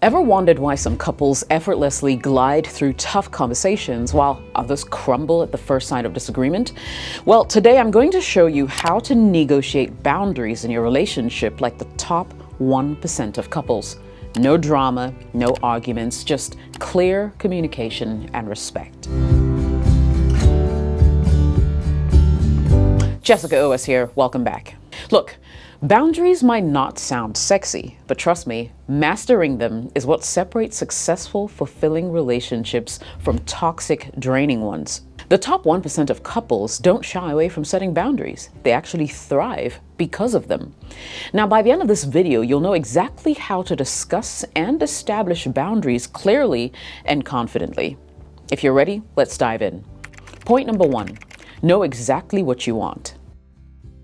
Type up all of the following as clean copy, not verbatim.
Ever wondered why some couples effortlessly glide through tough conversations while others crumble at the first sign of disagreement? Well, today I'm going to show you how to negotiate boundaries in your relationship like the top 1% of couples. No drama, no arguments, just clear communication and respect. Jessica OS here, welcome back. Look, boundaries might not sound sexy, but trust me, mastering them is what separates successful, fulfilling relationships from toxic, draining ones. The top 1% of couples don't shy away from setting boundaries. They actually thrive because of them. Now, by the end of this video, you'll know exactly how to discuss and establish boundaries clearly and confidently. If you're ready, let's dive in. Point number 1, know exactly what you want.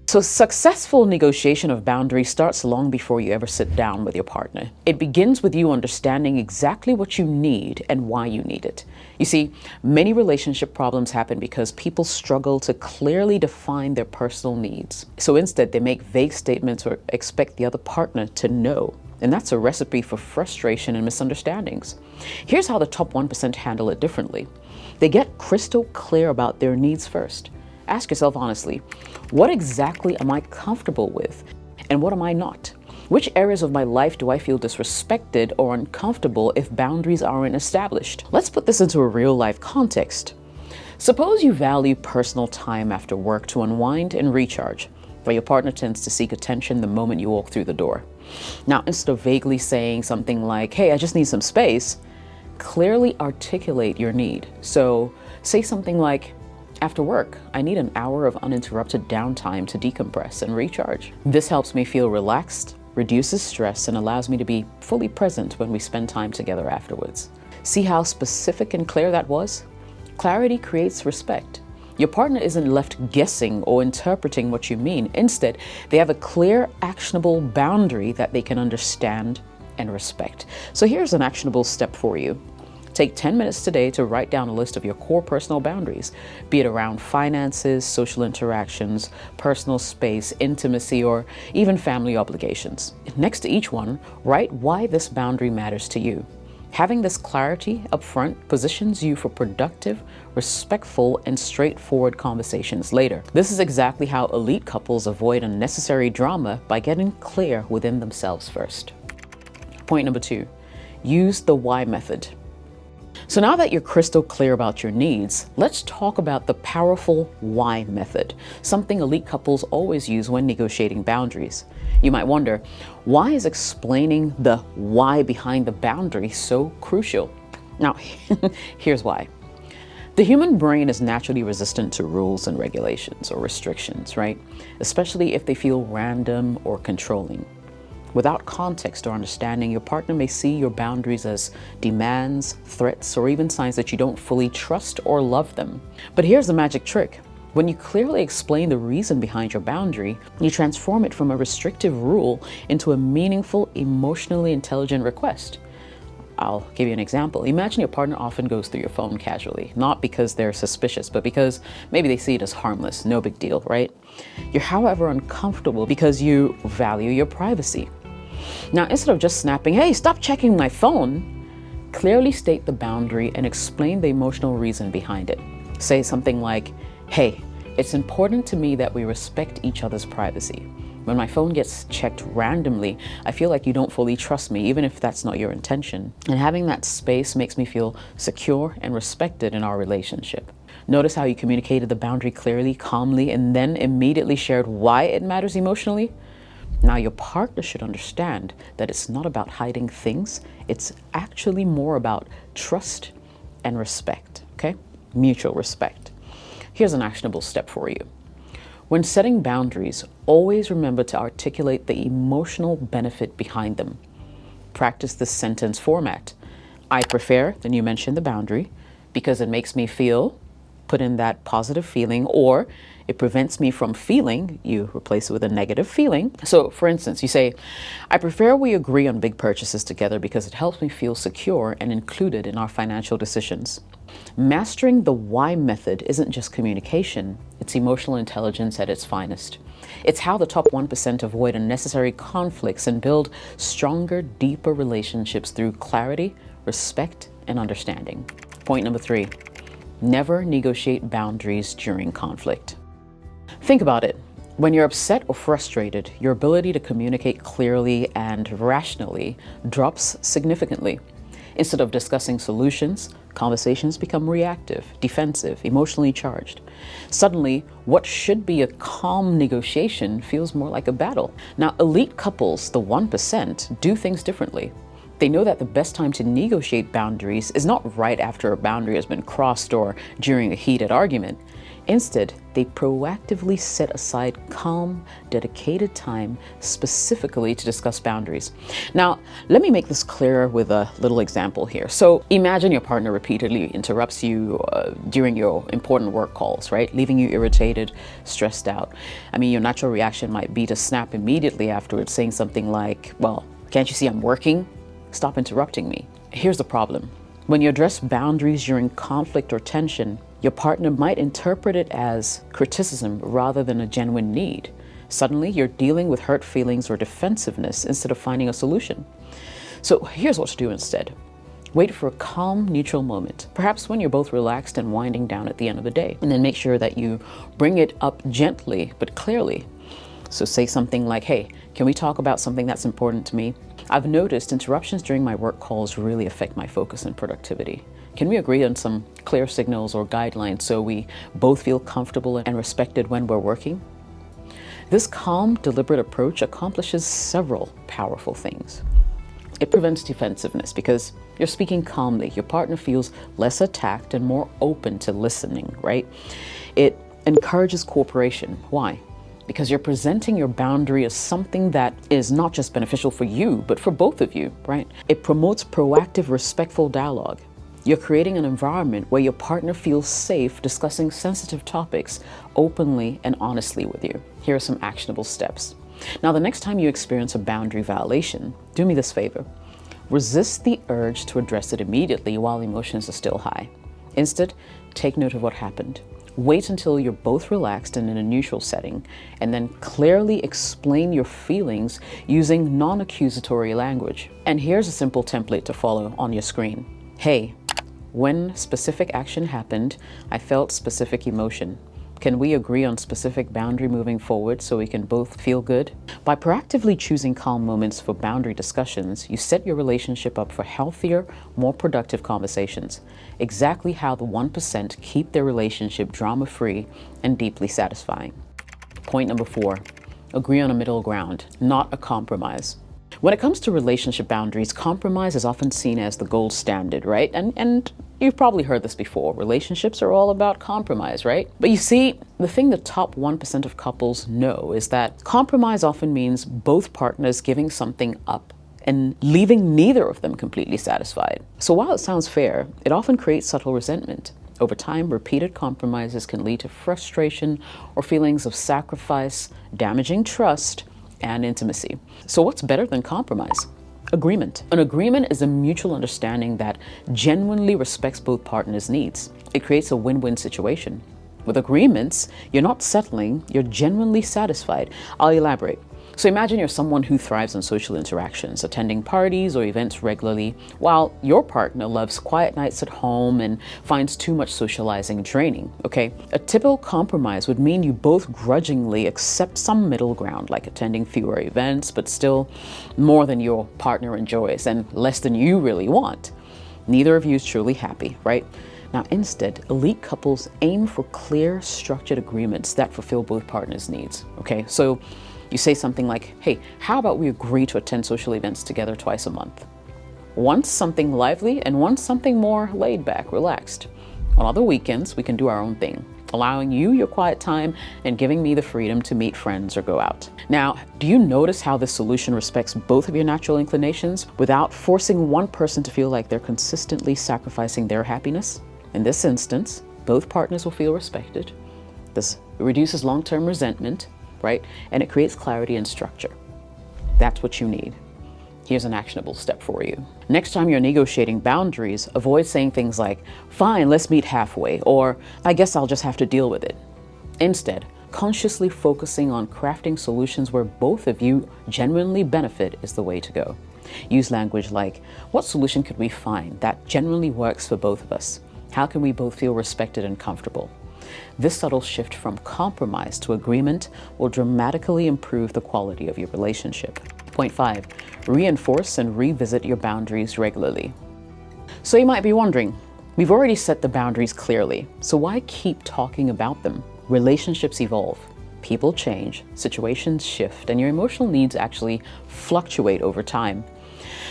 So successful negotiation of boundaries starts long before you ever sit down with your partner. It begins with you understanding exactly what you need and why you need it. You see, many relationship problems happen because people struggle to clearly define their personal needs. So instead, they make vague statements or expect the other partner to know. And that's a recipe for frustration and misunderstandings. Here's how the top 1% handle it differently. They get crystal clear about their needs first. Ask yourself honestly, what exactly am I comfortable with and what am I not? Which areas of my life do I feel disrespected or uncomfortable if boundaries aren't established? Let's put this into a real life context. Suppose you value personal time after work to unwind and recharge, but your partner tends to seek attention the moment you walk through the door. Now, instead of vaguely saying something like, hey, I just need some space, clearly articulate your need. So say something like, after work, I need an hour of uninterrupted downtime to decompress and recharge. This helps me feel relaxed, reduces stress, and allows me to be fully present when we spend time together afterwards. See how specific and clear that was? Clarity creates respect. Your partner isn't left guessing or interpreting what you mean. Instead, they have a clear, actionable boundary that they can understand and respect. So here's an actionable step for you. Take 10 minutes today to write down a list of your core personal boundaries, be it around finances, social interactions, personal space, intimacy, or even family obligations. Next to each one, write why this boundary matters to you. Having this clarity up front positions you for productive, respectful, and straightforward conversations later. This is exactly how elite couples avoid unnecessary drama by getting clear within themselves first. Point number 2, use the why method. So now that you're crystal clear about your needs, let's talk about the powerful why method, something elite couples always use when negotiating boundaries. You might wonder, why is explaining the why behind the boundary so crucial? Now, here's why. The human brain is naturally resistant to rules and regulations or restrictions, right? Especially if they feel random or controlling. Without context or understanding, your partner may see your boundaries as demands, threats, or even signs that you don't fully trust or love them. But here's the magic trick. When you clearly explain the reason behind your boundary, you transform it from a restrictive rule into a meaningful, emotionally intelligent request. I'll give you an example. Imagine your partner often goes through your phone casually, not because they're suspicious, but because maybe they see it as harmless, no big deal, right? You're, however, uncomfortable because you value your privacy. Now, instead of just snapping, hey, stop checking my phone, clearly state the boundary and explain the emotional reason behind it. Say something like, hey, it's important to me that we respect each other's privacy. When my phone gets checked randomly, I feel like you don't fully trust me, even if that's not your intention. And having that space makes me feel secure and respected in our relationship. Notice how you communicated the boundary clearly, calmly, and then immediately shared why it matters emotionally? Now your partner should understand that it's not about hiding things. It's actually more about trust and respect, okay? Mutual respect. Here's an actionable step for you. When setting boundaries, always remember to articulate the emotional benefit behind them. Practice this sentence format. I prefer, then you mention the boundary, because it makes me feel, put in that positive feeling, or it prevents me from feeling, you replace it with a negative feeling. So for instance, you say, I prefer we agree on big purchases together because it helps me feel secure and included in our financial decisions. Mastering the why method isn't just communication, it's emotional intelligence at its finest. It's how the top 1% avoid unnecessary conflicts and build stronger, deeper relationships through clarity, respect, and understanding. Point number 3, never negotiate boundaries during conflict. Think about it. When you're upset or frustrated, your ability to communicate clearly and rationally drops significantly. Instead of discussing solutions, conversations become reactive, defensive, emotionally charged. Suddenly, what should be a calm negotiation feels more like a battle. Now, elite couples, the 1%, do things differently. They know that the best time to negotiate boundaries is not right after a boundary has been crossed or during a heated argument. Instead, they proactively set aside calm, dedicated time specifically to discuss boundaries. Now, let me make this clearer with a little example here. So imagine your partner repeatedly interrupts you during your important work calls, right? Leaving you irritated, stressed out. I mean, your natural reaction might be to snap immediately afterwards, saying something like, well, can't you see I'm working? Stop interrupting me. Here's the problem. When you address boundaries during conflict or tension, your partner might interpret it as criticism rather than a genuine need. Suddenly, you're dealing with hurt feelings or defensiveness instead of finding a solution. So here's what to do instead. Wait for a calm, neutral moment, perhaps when you're both relaxed and winding down at the end of the day, and then make sure that you bring it up gently but clearly. So say something like, hey, can we talk about something that's important to me? I've noticed interruptions during my work calls really affect my focus and productivity. Can we agree on some clear signals or guidelines so we both feel comfortable and respected when we're working? This calm, deliberate approach accomplishes several powerful things. It prevents defensiveness because you're speaking calmly. Your partner feels less attacked and more open to listening, right? It encourages cooperation. Why? Because you're presenting your boundary as something that is not just beneficial for you, but for both of you, right? It promotes proactive, respectful dialogue. You're creating an environment where your partner feels safe discussing sensitive topics openly and honestly with you. Here are some actionable steps. Now, the next time you experience a boundary violation, do me this favor. Resist the urge to address it immediately while emotions are still high. Instead, take note of what happened. Wait until you're both relaxed and in a neutral setting, and then clearly explain your feelings using non-accusatory language. And here's a simple template to follow on your screen. Hey, when specific action happened, I felt specific emotion. Can we agree on specific boundary moving forward so we can both feel good? By proactively choosing calm moments for boundary discussions, you set your relationship up for healthier, more productive conversations. Exactly how the 1% keep their relationship drama-free and deeply satisfying. Point number 4, agree on a middle ground, not a compromise. When it comes to relationship boundaries, compromise is often seen as the gold standard, right? And you've probably heard this before. Relationships are all about compromise, right? But you see, the thing the top 1% of couples know is that compromise often means both partners giving something up and leaving neither of them completely satisfied. So while it sounds fair, it often creates subtle resentment. Over time, repeated compromises can lead to frustration or feelings of sacrifice, damaging trust and intimacy. So what's better than compromise? Agreement. An agreement is a mutual understanding that genuinely respects both partners' needs. It creates a win-win situation. With agreements, you're not settling, you're genuinely satisfied. I'll elaborate. So imagine you're someone who thrives on social interactions, attending parties or events regularly, while your partner loves quiet nights at home and finds too much socializing draining, okay? A typical compromise would mean you both grudgingly accept some middle ground, like attending fewer events, but still more than your partner enjoys and less than you really want. Neither of you is truly happy, right? Now, instead, elite couples aim for clear, structured agreements that fulfill both partners' needs, okay? So you say something like, hey, how about we agree to attend social events together twice a month? Once something lively and once something more laid back, relaxed. On other weekends, we can do our own thing, allowing you your quiet time and giving me the freedom to meet friends or go out. Now, do you notice how this solution respects both of your natural inclinations without forcing one person to feel like they're consistently sacrificing their happiness? In this instance, both partners will feel respected. This reduces long-term resentment, right? And it creates clarity and structure. That's what you need. Here's an actionable step for you. Next time you're negotiating boundaries, avoid saying things like, fine, let's meet halfway, or I guess I'll just have to deal with it. Instead, consciously focusing on crafting solutions where both of you genuinely benefit is the way to go. Use language like, what solution could we find that genuinely works for both of us? How can we both feel respected and comfortable? This subtle shift from compromise to agreement will dramatically improve the quality of your relationship. Point 5, reinforce and revisit your boundaries regularly. So you might be wondering, we've already set the boundaries clearly, so why keep talking about them? Relationships evolve, people change, situations shift, and your emotional needs actually fluctuate over time.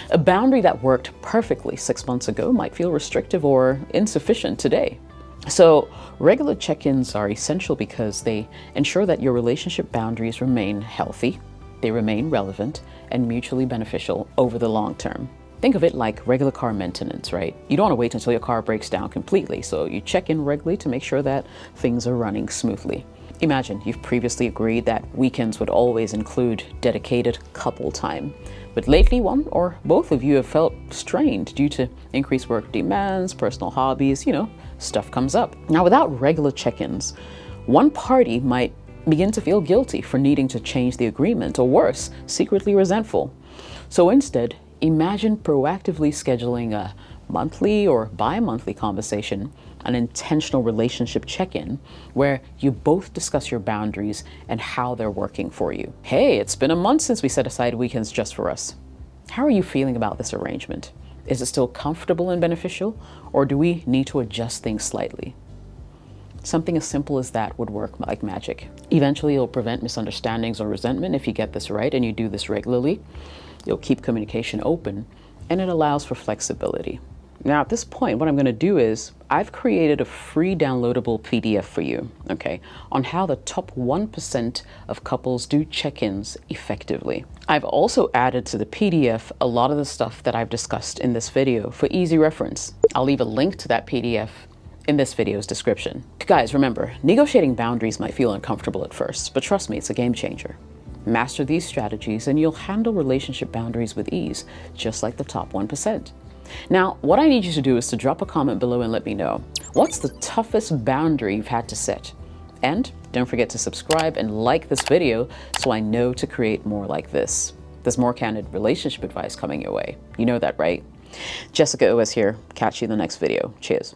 A boundary that worked perfectly 6 months ago might feel restrictive or insufficient today. So regular check-ins are essential because they ensure that your relationship boundaries remain healthy, they remain relevant, and mutually beneficial over the long term. Think of it like regular car maintenance, right? You don't want to wait until your car breaks down completely, so you check in regularly to make sure that things are running smoothly. Imagine you've previously agreed that weekends would always include dedicated couple time, but lately one or both of you have felt strained due to increased work demands, personal hobbies, stuff comes up. Now, without regular check-ins, one party might begin to feel guilty for needing to change the agreement, or worse, secretly resentful. So instead, imagine proactively scheduling a monthly or bi-monthly conversation, an intentional relationship check-in where you both discuss your boundaries and how they're working for you. Hey, it's been a month since we set aside weekends just for us. How are you feeling about this arrangement? Is it still comfortable and beneficial, or do we need to adjust things slightly? Something as simple as that would work like magic. Eventually, it'll prevent misunderstandings or resentment if you get this right and you do this regularly. You'll keep communication open, and it allows for flexibility. Now, at this point, what I'm going to do is I've created a free downloadable PDF for you, on how the top 1% of couples do check-ins effectively. I've also added to the PDF a lot of the stuff that I've discussed in this video for easy reference. I'll leave a link to that PDF in this video's description. Guys, remember, negotiating boundaries might feel uncomfortable at first, but trust me, it's a game changer. Master these strategies and you'll handle relationship boundaries with ease, just like the top 1%. Now, what I need you to do is to drop a comment below and let me know, what's the toughest boundary you've had to set? And don't forget to subscribe and like this video so I know to create more like this. There's more candid relationship advice coming your way. You know that, right? Jessica OS here. Catch you in the next video. Cheers.